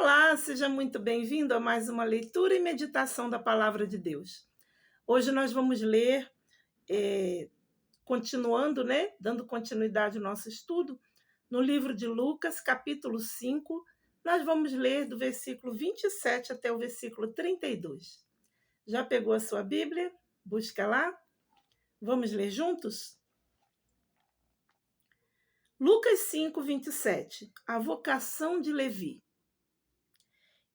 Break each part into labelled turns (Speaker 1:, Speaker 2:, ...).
Speaker 1: Olá, seja muito bem-vindo a mais uma leitura e meditação da Palavra de Deus. Hoje nós vamos ler, eh, continuando, né, dando continuidade ao nosso estudo, no livro de Lucas, capítulo 5, nós vamos ler do versículo 27 até o versículo 32. Já pegou a sua Bíblia? Busca lá. Vamos ler juntos? Lucas 5, 27. A vocação de Levi.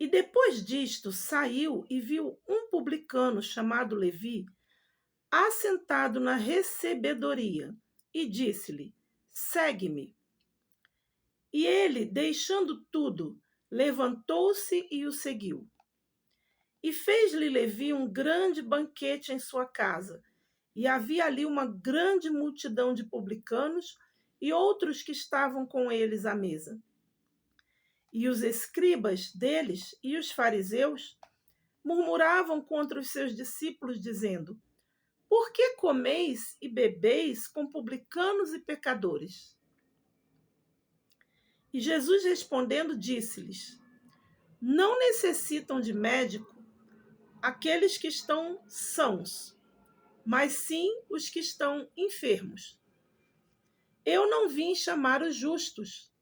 Speaker 1: E depois disto saiu e viu um publicano chamado Levi assentado na recebedoria e disse-lhe: Segue-me. E ele, deixando tudo, levantou-se e o seguiu. E fez-lhe Levi um grande banquete em sua casa, e havia ali uma grande multidão de publicanos e outros que estavam com eles à mesa. E os escribas deles e os fariseus murmuravam contra os seus discípulos, dizendo: Por que comeis e bebeis com publicanos e pecadores? E Jesus respondendo disse-lhes: Não necessitam de médico aqueles que estão sãos, mas sim os que estão enfermos. Eu não vim chamar os justos,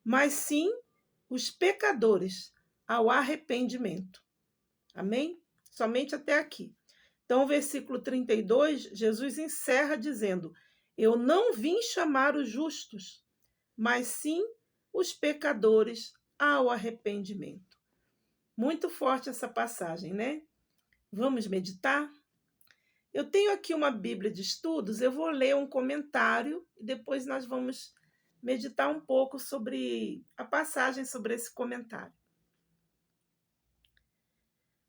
Speaker 1: mas sim os pecadores ao arrependimento. Amém? Somente até aqui. Então, o versículo 32, Jesus encerra dizendo: Eu não vim chamar os justos, mas sim os pecadores ao arrependimento. Muito forte essa passagem, né? Vamos meditar? Eu tenho aqui uma Bíblia de estudos, eu vou ler um comentário e depois nós vamos meditar um pouco sobre a passagem, sobre esse comentário.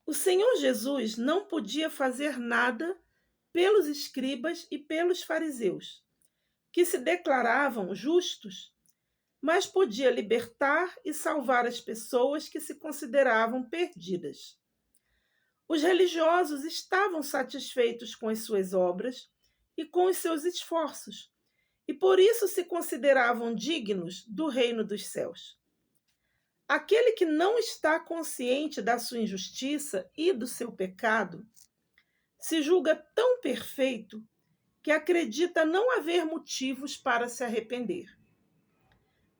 Speaker 1: O Senhor Jesus não podia fazer nada pelos escribas e pelos fariseus, que se declaravam justos, mas podia libertar e salvar as pessoas que se consideravam perdidas. Os religiosos estavam satisfeitos com as suas obras e com os seus esforços, e por isso se consideravam dignos do reino dos céus. Aquele que não está consciente da sua injustiça e do seu pecado se julga tão perfeito que acredita não haver motivos para se arrepender.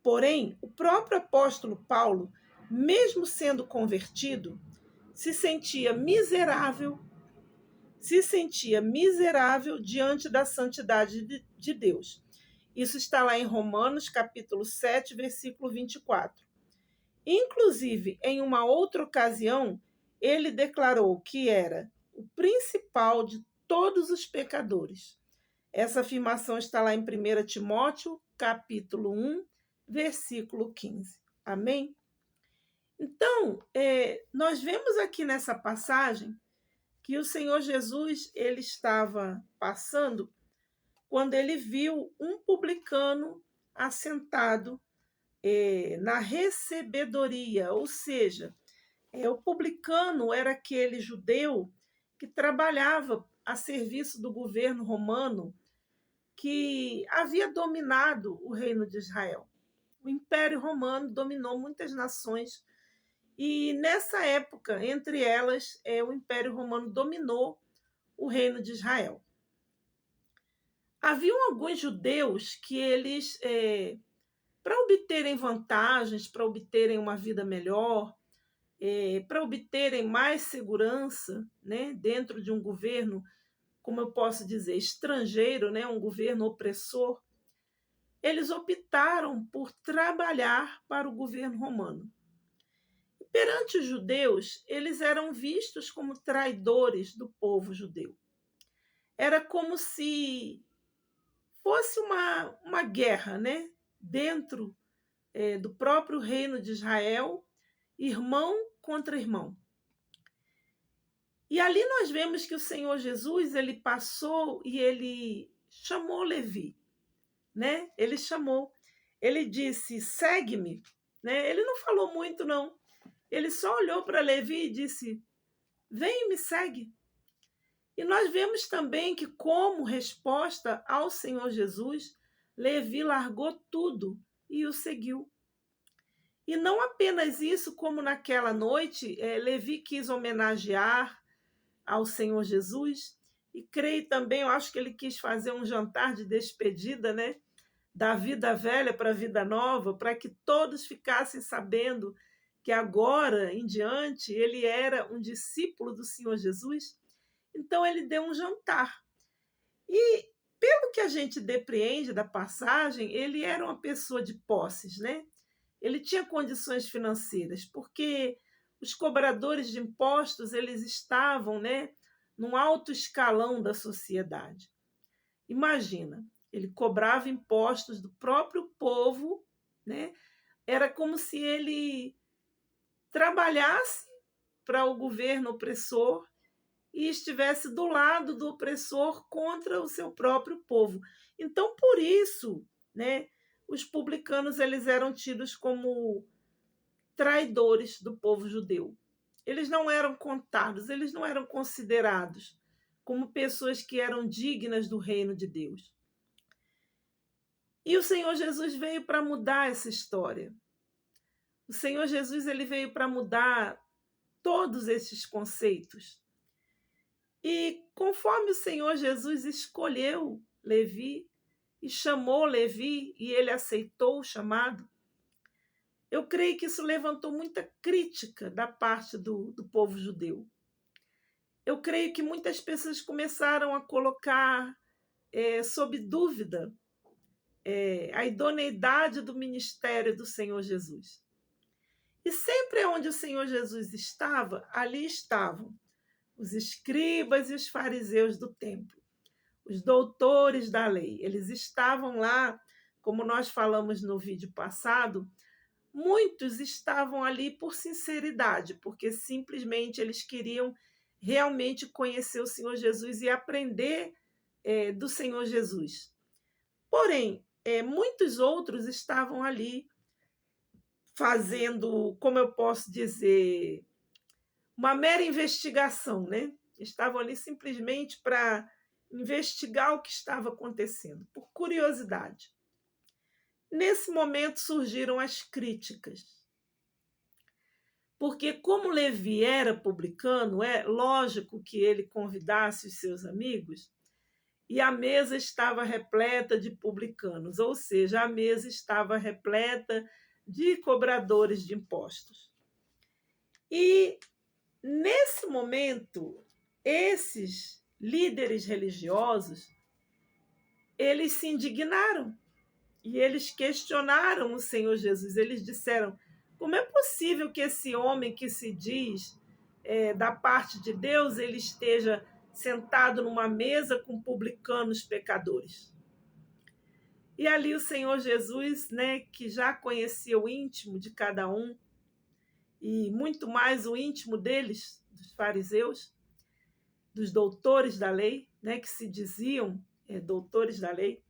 Speaker 1: Porém, o próprio apóstolo Paulo, mesmo sendo convertido, se sentia miserável diante da santidade de Deus. Isso está lá em Romanos, capítulo 7, versículo 24. Inclusive, em uma outra ocasião, ele declarou que era o principal de todos os pecadores. Essa afirmação está lá em 1 Timóteo, capítulo 1, versículo 15. Amém? Então, nós vemos aqui nessa passagem que o Senhor Jesus ele estava passando quando ele viu um publicano assentado na recebedoria, ou seja, o publicano era aquele judeu que trabalhava a serviço do governo romano que havia dominado o reino de Israel. O Império Romano dominou muitas nações e nessa época, entre elas, o Império Romano dominou o reino de Israel. Haviam alguns judeus que eles, para obterem vantagens, para obterem uma vida melhor, para obterem mais segurança, né, dentro de um governo, como eu posso dizer, estrangeiro, né, um governo opressor, eles optaram por trabalhar para o governo romano. E perante os judeus, eles eram vistos como traidores do povo judeu. Era como se fosse uma guerra, né, dentro do próprio reino de Israel, irmão contra irmão. E ali nós vemos que o Senhor Jesus, ele passou e ele chamou Levi, né? Ele chamou, ele disse, segue-me, né? Ele não falou muito, não. Ele só olhou para Levi e disse, vem e me segue. E nós vemos também que, como resposta ao Senhor Jesus, Levi largou tudo e o seguiu. E não apenas isso, como naquela noite, Levi quis homenagear ao Senhor Jesus, e creio também, eu acho que ele quis fazer um jantar de despedida, né? Da vida velha para a vida nova, para que todos ficassem sabendo que agora em diante ele era um discípulo do Senhor Jesus. Então ele deu um jantar. E pelo que a gente depreende da passagem, ele era uma pessoa de posses, né? Ele tinha condições financeiras, porque os cobradores de impostos, eles estavam, né, num alto escalão da sociedade. Imagina, ele cobrava impostos do próprio povo, né? Era como se ele trabalhasse para o governo opressor e estivesse do lado do opressor contra o seu próprio povo. Então, por isso, né, os publicanos eles eram tidos como traidores do povo judeu. Eles não eram contados, eles não eram considerados como pessoas que eram dignas do reino de Deus. E o Senhor Jesus veio para mudar essa história. O Senhor Jesus ele veio para mudar todos esses conceitos. E conforme o Senhor Jesus escolheu Levi e chamou Levi e ele aceitou o chamado, eu creio que isso levantou muita crítica da parte do povo judeu. Eu creio que muitas pessoas começaram a colocar sob dúvida a idoneidade do ministério do Senhor Jesus. E sempre onde o Senhor Jesus estava, ali estavam os escribas e os fariseus do templo, os doutores da lei. Eles estavam lá, como nós falamos no vídeo passado, muitos estavam ali por sinceridade, porque simplesmente eles queriam realmente conhecer o Senhor Jesus e aprender do Senhor Jesus. Porém, muitos outros estavam ali fazendo, como eu posso dizer, uma mera investigação, né? Estavam ali simplesmente para investigar o que estava acontecendo, por curiosidade. Nesse momento surgiram as críticas. Porque, como Levi era publicano, é lógico que ele convidasse os seus amigos, e a mesa estava repleta de publicanos, ou seja, a mesa estava repleta de cobradores de impostos. E, nesse momento, esses líderes religiosos, eles se indignaram e eles questionaram o Senhor Jesus. Eles disseram: como é possível que esse homem que se diz da parte de Deus, ele esteja sentado numa mesa com publicanos pecadores? E ali o Senhor Jesus, né, que já conhecia o íntimo de cada um, e muito mais o íntimo deles, dos fariseus, dos doutores da lei, né, que se diziam doutores da lei,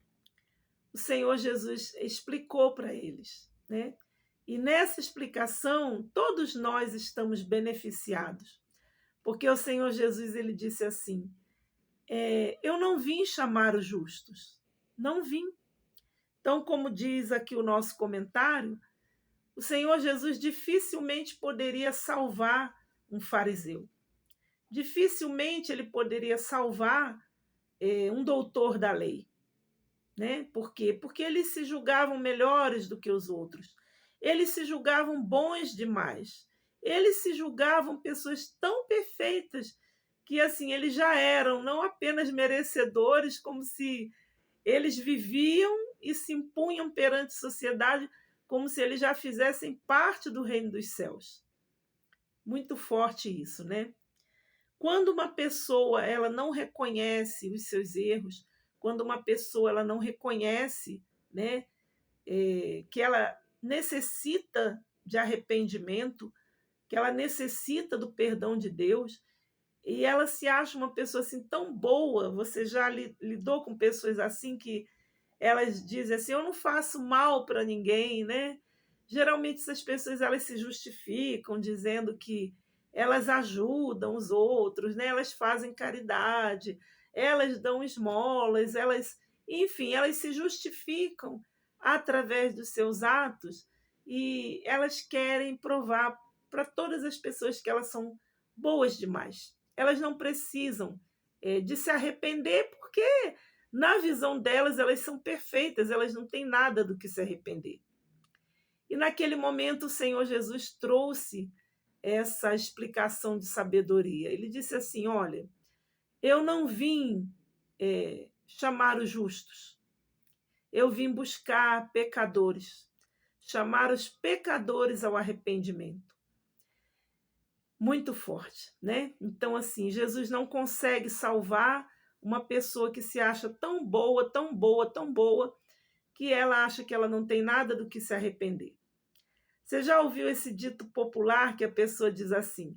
Speaker 1: o Senhor Jesus explicou para eles, né? E nessa explicação, todos nós estamos beneficiados, porque o Senhor Jesus ele disse assim: eu não vim chamar os justos, não vim. Então, como diz aqui o nosso comentário, o Senhor Jesus dificilmente poderia salvar um fariseu, dificilmente ele poderia salvar um doutor da lei, né? Por quê? Porque eles se julgavam melhores do que os outros. Eles se julgavam bons demais. Eles se julgavam pessoas tão perfeitas que assim eles já eram não apenas merecedores, como se eles viviam e se impunham perante a sociedade como se eles já fizessem parte do reino dos céus. Muito forte isso, né? Quando uma pessoa ela não reconhece os seus erros, quando uma pessoa ela não reconhece, né, que ela necessita de arrependimento, que ela necessita do perdão de Deus, e ela se acha uma pessoa assim tão boa, você já lidou com pessoas assim que elas dizem assim: eu não faço mal para ninguém, né? Geralmente essas pessoas elas se justificam dizendo que elas ajudam os outros, né? Elas fazem caridade, elas dão esmolas, elas, enfim, elas se justificam através dos seus atos e elas querem provar para todas as pessoas que elas são boas demais. Elas não precisam de se arrepender, porque na visão delas elas são perfeitas, elas não têm nada do que se arrepender. E naquele momento o Senhor Jesus trouxe essa explicação de sabedoria. Ele disse assim: olha, eu não vim chamar os justos, eu vim buscar pecadores, chamar os pecadores ao arrependimento. Muito forte, né? Então, assim, Jesus não consegue salvar uma pessoa que se acha tão boa, tão boa, tão boa, que ela acha que ela não tem nada do que se arrepender. Você já ouviu esse dito popular que a pessoa diz assim: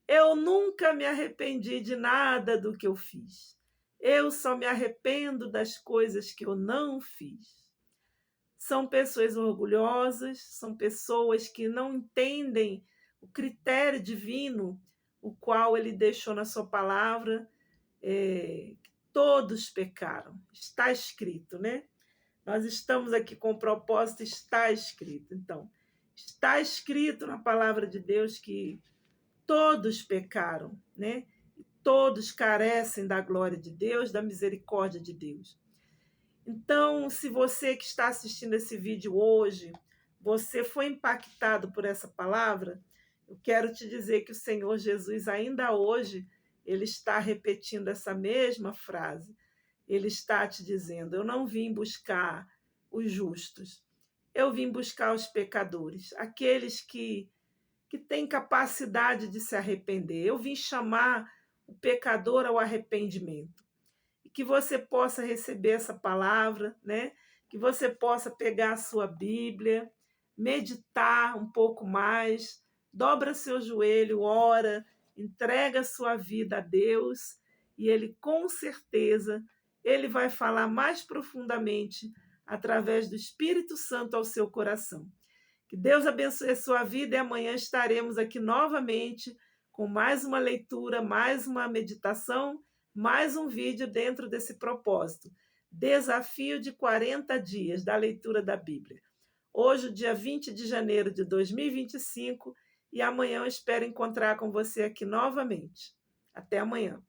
Speaker 1: eu nunca me arrependi de nada do que eu fiz. Eu só me arrependo das coisas que eu não fiz. São pessoas orgulhosas, são pessoas que não entendem o critério divino, o qual ele deixou na sua palavra. Todos pecaram. Está escrito, né? Nós estamos aqui com o propósito, está escrito. Então, está escrito na palavra de Deus que todos pecaram, né? Todos carecem da glória de Deus, da misericórdia de Deus. Então, se você que está assistindo esse vídeo hoje, você foi impactado por essa palavra, eu quero te dizer que o Senhor Jesus ainda hoje, ele está repetindo essa mesma frase. Ele está te dizendo: eu não vim buscar os justos, eu vim buscar os pecadores, aqueles que têm capacidade de se arrepender. Eu vim chamar o pecador ao arrependimento. E que você possa receber essa palavra, né? Que você possa pegar a sua Bíblia, meditar um pouco mais, dobra seu joelho, ora, entrega a sua vida a Deus, e Ele com certeza ele vai falar mais profundamente através do Espírito Santo ao seu coração. Que Deus abençoe a sua vida, e amanhã estaremos aqui novamente com mais uma leitura, mais uma meditação, mais um vídeo dentro desse propósito. Desafio de 40 dias da leitura da Bíblia. Hoje, dia 20 de janeiro de 2025, e amanhã eu espero encontrar com você aqui novamente. Até amanhã.